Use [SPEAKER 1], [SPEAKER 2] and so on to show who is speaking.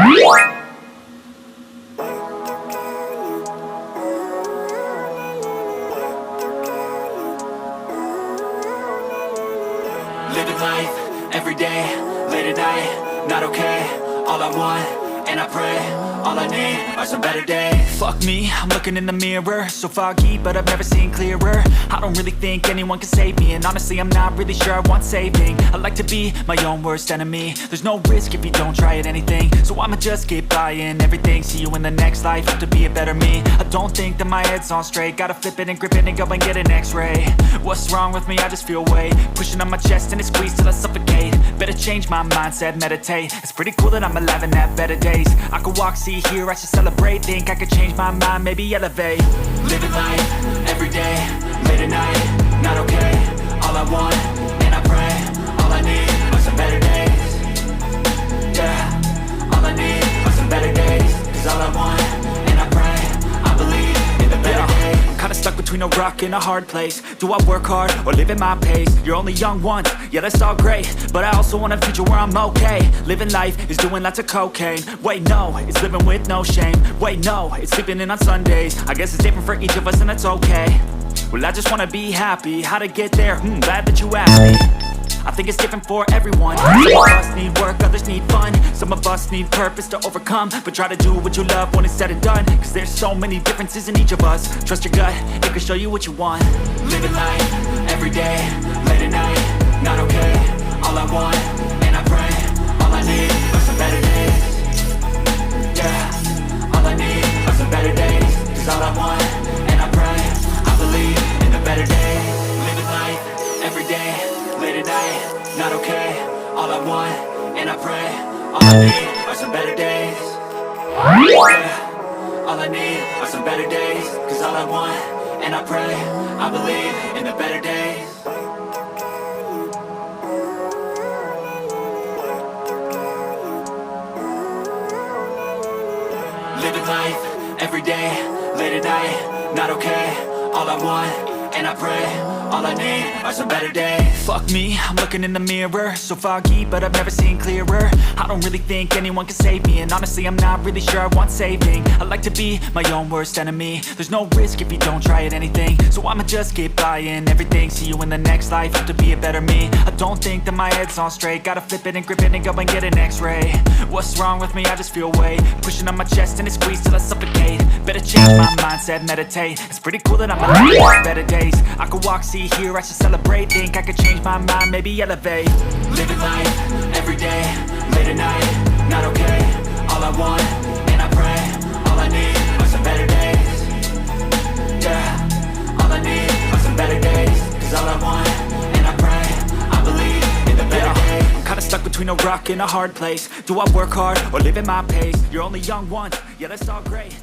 [SPEAKER 1] Living life, everyday, late at night, not okay. All I want, and I pray, all I need are some better days. Fuck me, I'm looking in the mirror, so foggy, but I've never seen clearer. I don't really think anyone can save me, and honestly I'm not really sure I want saving. I like to be my own worst enemy. There's no risk if you don't try at anything, so I'ma just keep buying everything. See you in the next life, have to be a better me. I don't think that my head's on straight, gotta flip it and grip it and go and get an x-ray. What's wrong with me? I just feel weight pushing on my chest and it squeezes till I suffocate. Better change my mindset, meditate. It's pretty cool that I'm alive and have better days. I could walk, see, hear, I should celebrate. Think I could change my mind, maybe elevate. Living life, everyday, late at night, not okay. All I want, and I pray, all I need are some better days. Yeah, all I need are some better days. Cause all I want, and I pray, I believe in the better days. I'm kinda stuck between a rock and a hard place. Do I work hard or live at my pace? You're only young once, yeah that's all great, but I also want a future where I'm okay. Living life is doing lots of cocaine. Wait no, it's living with no shame. Wait no, it's sleeping in on Sundays. I guess it's different for each of us and that's okay. Well I just wanna be happy, how to get there? Glad that you asked me. I think it's different for everyone. Some of us need work, others need fun. Some of us need purpose to overcome. But try to do what you love when it's said and done. Cause there's so many differences in each of us. Trust your gut, it can show you what you want. Living life, everyday, late at night, not okay. All I want, and I pray, all I need are some better days. Yeah, all I need are some better days. Cause all I want, and I pray, I believe in the better days. Living life, everyday, late at night, not okay. All I want, and I pray, all I need are some better days. Yeah, all I need are some better days. Cause all I want, and I pray, I believe in the better days. Living life, everyday, late at night, not okay. All I want, and I pray, all I need are some better days. Fuck me, I'm looking in the mirror, so foggy, but I've never seen clearer. I don't really think anyone can save me, and honestly I'm not really sure I want saving. I like to be my own worst enemy. There's no risk if you don't try at anything, so I'ma just keep buying everything. See you in the next life, have to be a better me. I don't think that my head's on straight, gotta flip it and grip it and go and get an x-ray. What's wrong with me? I just feel weight pushing on my chest and it squeezes till I suffocate. Better change my mindset, meditate. It's pretty cool that I'm alive, better days. I could walk, see, hear, I should celebrate. Think I could change my mind, maybe elevate. Living life, everyday, late at night, not okay. All I want, and I pray, all I need are some better days. Yeah, all I need are some better days. Cause all I want, and I pray, I believe in the better days. I'm kinda stuck between a rock and a hard place. Do I work hard or live at my pace? You're only young once, yeah that's all great.